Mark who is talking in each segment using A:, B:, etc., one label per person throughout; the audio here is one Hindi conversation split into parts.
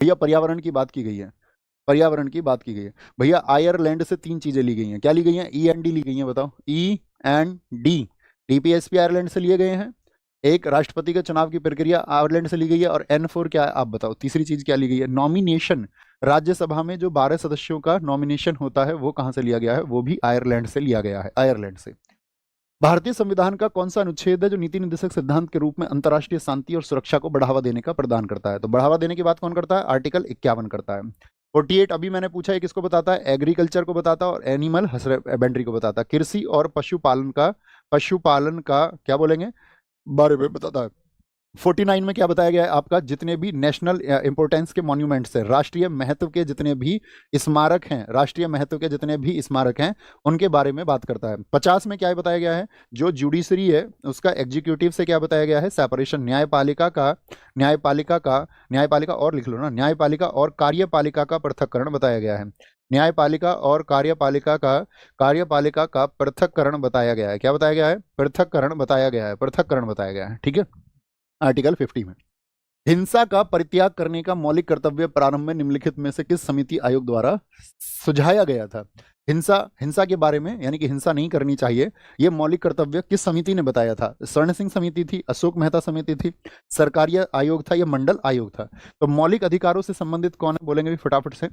A: भैया पर्यावरण की बात की गई है, पर्यावरण की बात की गई है। भैया आयरलैंड से 3 चीजें ली गई हैं, क्या ली गई हैं? ई एंड डी ली गई हैं, बताओ। E and D. DPSP Ireland से लिए गए हैं। एक, राष्ट्रपति के चुनाव की प्रक्रिया आयरलैंड से ली गई है। और N4 क्या है आप बताओ? तीसरी चीज क्या ली गई है? नॉमिनेशन। राज्यसभा में जो 12 सदस्यों का नॉमिनेशन होता है वो कहां से लिया गया है? वो भी आयरलैंड से लिया गया है, आयरलैंड से। भारतीय संविधान का कौन सा अनुच्छेद है जो नीति निर्देशक सिद्धांत के रूप में अंतर्राष्ट्रीय शांति और सुरक्षा को बढ़ावा देने का प्रदान करता है? तो बढ़ावा देने की बात कौन करता है? आर्टिकल 51 करता है। 48 अभी मैंने पूछा है, किसको बताता है? एग्रीकल्चर को बताता है और एनिमल हस्बेंड्री को बताता है, कृषि और पशुपालन का क्या बोलेंगे बारे में बताता है। 49 में क्या बताया गया है आपका? जितने भी नेशनल इंपोर्टेंस के मॉन्यूमेंट्स है, राष्ट्रीय महत्व के जितने भी स्मारक हैं, राष्ट्रीय महत्व के जितने भी स्मारक हैं उनके बारे में बात करता है। 50 में क्या बताया गया है? जो जुडिशरी है उसका एग्जीक्यूटिव से क्या बताया गया है? सेपरेशन। न्यायपालिका और लिख लो ना, न्यायपालिका और कार्यपालिका का पृथक्करण बताया गया है। न्यायपालिका और कार्यपालिका का पृथक्करण बताया गया है। क्या बताया गया है? पृथक्करण बताया गया है, पृथक्करण बताया गया है, ठीक है। आर्टिकल 50 में हिंसा का परित्याग करने का मौलिक कर्तव्य प्रारंभ में निम्नलिखित में से किस समिति आयोग द्वारा सुझाया गया था? हिंसा हिंसा के बारे में, यानी कि हिंसा नहीं करनी चाहिए, यह मौलिक कर्तव्य किस समिति ने बताया था? स्वर्ण सिंह समिति थी, अशोक मेहता समिति थी, सरकारी आयोग था या मंडल आयोग था? तो मौलिक अधिकारों से संबंधित कौन है बोलेंगे भी फटाफट से?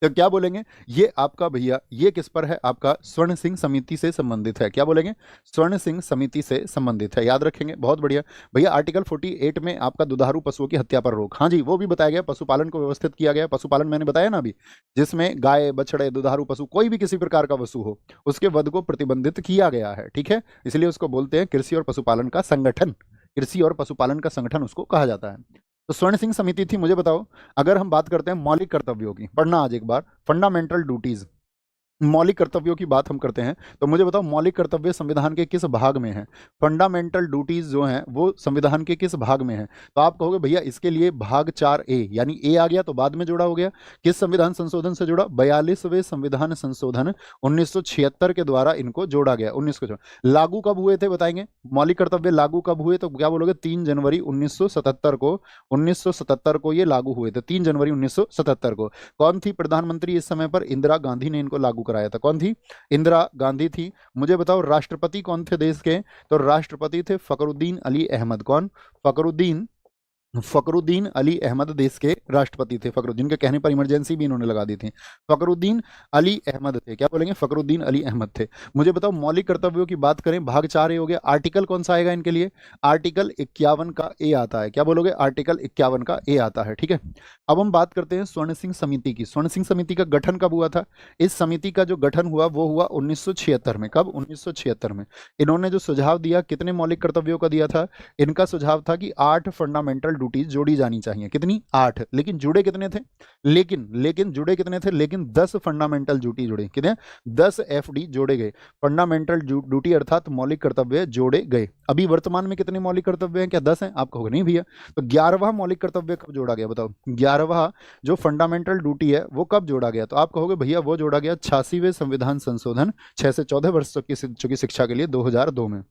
A: तो क्या बोलेंगे? ये आपका भैया, ये किस पर है आपका? स्वर्ण सिंह समिति से संबंधित है। क्या बोलेंगे? स्वर्ण सिंह समिति से संबंधित है, याद रखेंगे, बहुत बढ़िया। भैया आर्टिकल 48 में आपका दुधारू पशुओं की हत्या पर रोक, हाँ जी, वो भी बताया गया। पशुपालन को व्यवस्थित किया गया। पशुपालन मैंने बताया ना अभी, जिसमें गाय, बछड़े, दुधारू पशु, कोई भी किसी प्रकार का पशु हो, उसके वध को प्रतिबंधित किया गया है, ठीक है। इसलिए उसको बोलते हैं कृषि और पशुपालन का संगठन, कृषि और पशुपालन का संगठन उसको कहा जाता है। तो स्वर्ण सिंह समिति थी। मुझे बताओ, अगर हम बात करते हैं मौलिक कर्तव्यों की, पढ़ना आज एक बार, फंडामेंटल ड्यूटीज, मौलिक कर्तव्यों की बात हम करते हैं, तो मुझे बताओ मौलिक कर्तव्य संविधान के किस भाग में है? फंडामेंटल ड्यूटीज जो हैं वो संविधान के किस भाग में है? तो आप कहोगे भैया इसके लिए भाग 4A, यानी ए आ गया तो बाद में जोड़ा हो गया। किस संविधान संशोधन से जुड़ा? 42वें संविधान संशोधन 1976 के द्वारा इनको जोड़ा गया। 19 को जोड़ा। लागू कब हुए थे बताएंगे? मौलिक कर्तव्य लागू कब हुए? तो क्या बोलोगे? 3 जनवरी 1977 को, 1977 को ये लागू हुए थे, 3 जनवरी 1977 को। कौन थी प्रधानमंत्री इस समय पर? इंदिरा गांधी ने इनको लागू कराया था। कौन थी? इंदिरा गांधी थी। मुझे बताओ राष्ट्रपति कौन थे देश के? तो राष्ट्रपति थे फखरुद्दीन अली अहमद। कौन? फखरुद्दीन अली अहमद देश के राष्ट्रपति थे। फखरुद्दीन के कहने पर इमरजेंसी भी इन्होंने लगा दी थी। फखरुद्दीन अली अहमद थे। क्या बोलेंगे? फखरुद्दीन अली अहमद थे। मुझे बताओ मौलिक कर्तव्यों की बात करें, भाग 4A हो गया। आर्टिकल कौन सा आएगा इनके लिए? आर्टिकल 51 का ए आता है। क्या बोलोगे? आर्टिकल 51 का ए आता है, ठीक है। अब हम बात करते हैं स्वर्ण सिंह समिति की। स्वर्ण सिंह समिति का गठन कब हुआ था? इस समिति का जो गठन हुआ वो हुआ 1976 में। कब? 1976 में। इन्होंने जो सुझाव दिया, कितने मौलिक कर्तव्यों का दिया था? इनका सुझाव था कि 8 फंडामेंटल ड्यूटीज जोड़ी जानी चाहिए। कितनी? 8। लेकिन जुड़े कितने थे? लेकिन जुड़े कितने थे? लेकिन 10 फंडामेंटल ड्यूटी जुड़े। कितने? 10 FD जोड़े गए, फंडामेंटल ड्यूटी अर्थात मौलिक कर्तव्य जोड़े गए। अभी वर्तमान में कितने मौलिक कर्तव्य हैं? क्या 10 हैं? आप कहोगे नहीं भैया। तो 11वां मौलिक कर्तव्य कब जोड़ा गया बताओ? 11वां जो फंडामेंटल ड्यूटी है वो कब जोड़ा गया? तो आप कहोगे भैया वो जोड़ा गया 86वें संविधान संशोधन 6 से 14 वर्ष की शिक्षा के लिए 2002 में।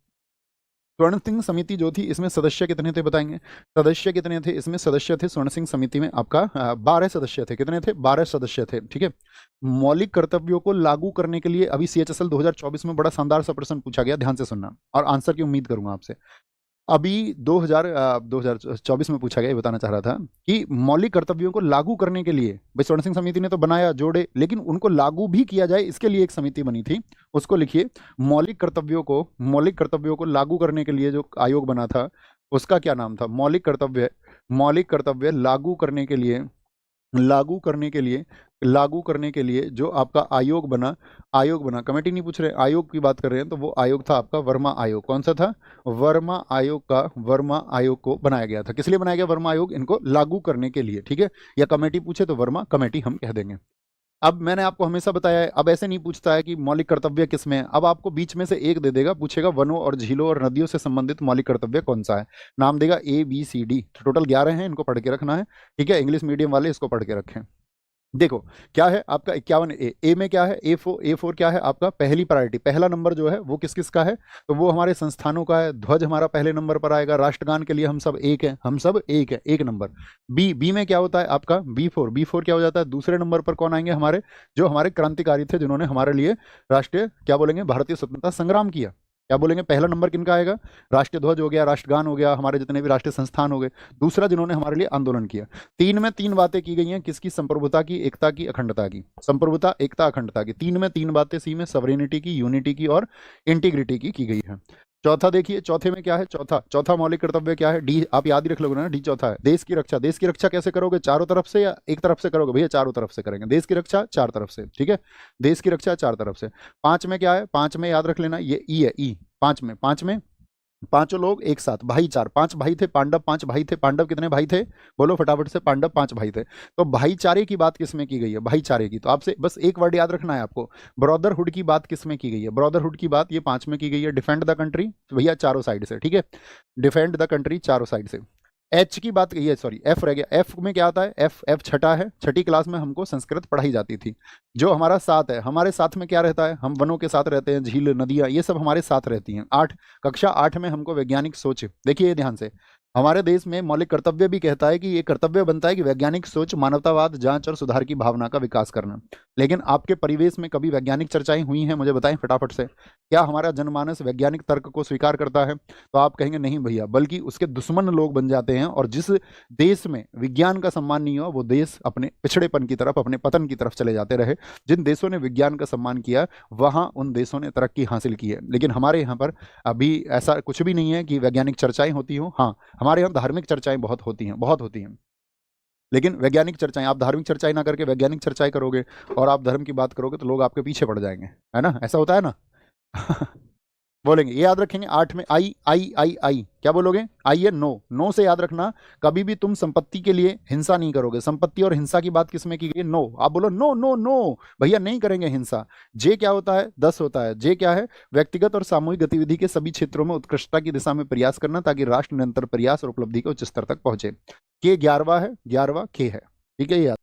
A: स्वर्ण सिंह समिति जो थी इसमें सदस्य कितने थे बताएंगे? सदस्य कितने थे इसमें? सदस्य थे स्वर्ण सिंह समिति में आपका 12 सदस्य थे। कितने थे? 12 सदस्य थे, ठीक है। मौलिक कर्तव्यों को लागू करने के लिए अभी CHSL 2024 में बड़ा शानदार सा प्रश्न पूछा गया, ध्यान से सुनना और आंसर की उम्मीद करूंगा आपसे। अभी 2024 में पूछा गया, ये बताना चाह रहा था कि मौलिक कर्तव्यों को लागू करने के लिए भाई स्वर्ण सिंह समिति ने तो बनाया, जोड़े, लेकिन उनको लागू भी किया जाए इसके लिए एक समिति बनी थी। उसको लिखिए। मौलिक कर्तव्यों को लागू करने के लिए जो आयोग बना था उसका क्या नाम था? मौलिक कर्तव्य लागू करने के लिए जो आपका आयोग बना, कमेटी नहीं पूछ रहे, आयोग की बात कर रहे हैं, तो वो आयोग था आपका वर्मा आयोग। कौन सा था? वर्मा आयोग को बनाया गया था। किस लिए बनाया गया वर्मा आयोग? इनको लागू करने के लिए, ठीक है। या कमेटी पूछे तो वर्मा कमेटी हम कह देंगे। अब मैंने आपको हमेशा बताया है, अब ऐसे नहीं पूछता है कि मौलिक कर्तव्य किसमें है, अब आपको बीच में से एक दे देगा, पूछेगा वनों और झीलों और नदियों से संबंधित मौलिक कर्तव्य कौन सा है, नाम देगा ABCD। टोटल 11 हैं, इनको पढ़ के रखना है, ठीक है। इंग्लिश मीडियम वाले इसको पढ़ के रखें। देखो क्या है आपका 51A। ए में क्या है, ए फोर क्या है आपका पहली प्रायोरिटी, पहला नंबर जो है वो किस किस का है, तो वो हमारे संस्थानों का है। ध्वज हमारा पहले नंबर पर आएगा। राष्ट्रगान के लिए हम सब एक है, हम सब एक है, एक नंबर। बी में क्या होता है आपका बी फोर क्या हो जाता है, दूसरे नंबर पर कौन आएंगे हमारे, जो हमारे क्रांतिकारी थे, जिन्होंने हमारे लिए राष्ट्रीय क्या बोलेंगे भारतीय स्वतंत्रता संग्राम किया। क्या बोलेंगे, पहला नंबर किनका आएगा, राष्ट्रीय ध्वज हो गया, राष्ट्रगान हो गया, हमारे जितने भी राष्ट्रीय संस्थान हो गए। दूसरा जिन्होंने हमारे लिए आंदोलन किया। तीन में तीन बातें की गई हैं, किसकी, संप्रभुता की, एकता की, अखंडता की। संप्रभुता, एकता, अखंडता की, तीन में तीन बातें। सी में सवरेनिटी की, यूनिटी की और इंटीग्रिटी की गई है। चौथा देखिए, चौथे में क्या है, चौथा चौथा मौलिक कर्तव्य क्या है, डी, आप याद ही रख लोगे ना, डी चौथा है, देश की रक्षा। देश की रक्षा कैसे करोगे, चारों तरफ से या एक तरफ से करोगे, भैया चारों तरफ से करेंगे देश की रक्षा, चार तरफ से, ठीक है, देश की रक्षा चार तरफ से। पांच में क्या है, पांच में याद रख लेना, ये ई है, ई। पांच में पांचों लोग एक साथ, भाईचार, पांच भाई थे पांडव, पांच भाई थे पांडव, कितने भाई थे, बोलो फटाफट से, पांडव पांच भाई थे। तो भाईचारे की बात किसमें की गई है, भाईचारे की। तो आपसे बस एक वर्ड याद रखना है आपको, ब्रदरहुड की बात किसमें की गई है, ब्रदरहुड की बात ये पांच में की गई है। डिफेंड द कंट्री, भैया चारों साइड से, ठीक है, डिफेंड द कंट्री चारों साइड से। एच की बात, ये सॉरी एफ रह गया, एफ में क्या आता है, एफ एफ छठा है, छठी क्लास में हमको संस्कृत पढ़ाई जाती थी। जो हमारा साथ है, हमारे साथ में क्या रहता है, हम वनों के साथ रहते हैं, झील नदियां ये सब हमारे साथ रहती हैं। आठ, कक्षा आठ में हमको वैज्ञानिक सोच, देखिए ये ध्यान से, हमारे देश में मौलिक कर्तव्य भी कहता है कि ये कर्तव्य बनता है कि वैज्ञानिक सोच, मानवतावाद, जांच और सुधार की भावना का विकास करना। लेकिन आपके परिवेश में कभी वैज्ञानिक चर्चाएं हुई हैं, मुझे बताएं फटाफट से। क्या हमारा जनमानस वैज्ञानिक तर्क को स्वीकार करता है, तो आप कहेंगे नहीं भैया, बल्कि उसके दुश्मन लोग बन जाते हैं। और जिस देश में विज्ञान का सम्मान नहीं हुआ, वो देश अपने पिछड़ेपन की तरफ, अपने पतन की तरफ चले जाते रहे। जिन देशों ने विज्ञान का सम्मान किया, वहां उन देशों ने तरक्की हासिल की है। लेकिन हमारे यहाँ पर अभी ऐसा कुछ भी नहीं है कि वैज्ञानिक चर्चाएं होती हों। हाँ, हमारे यहाँ धार्मिक चर्चाएं बहुत होती हैं, बहुत होती हैं। लेकिन वैज्ञानिक चर्चाएं, आप धार्मिक चर्चाएं ना करके वैज्ञानिक चर्चाएं करोगे और आप धर्म की बात करोगे, तो लोग आपके पीछे पड़ जाएंगे, है ना, ऐसा होता है ना। बोलेंगे, ये याद रखेंगे। आठ में आई आई आई आई, क्या बोलोगे, आई है नो, नो से याद रखना, कभी भी तुम संपत्ति के लिए हिंसा नहीं करोगे। संपत्ति और हिंसा की बात किसमें की गई है, नो। आप बोलो नो नो नो, भैया नहीं करेंगे हिंसा। जे क्या होता है, 10 होता है। जे क्या है, व्यक्तिगत और सामूहिक गतिविधि के सभी क्षेत्रों में उत्कृष्टता की दिशा में प्रयास करना, ताकि राष्ट्र निरंतर प्रयास और उपलब्धि के उच्च स्तर तक पहुंचे। के 11वां है, 11वां के है, ठीक है, ये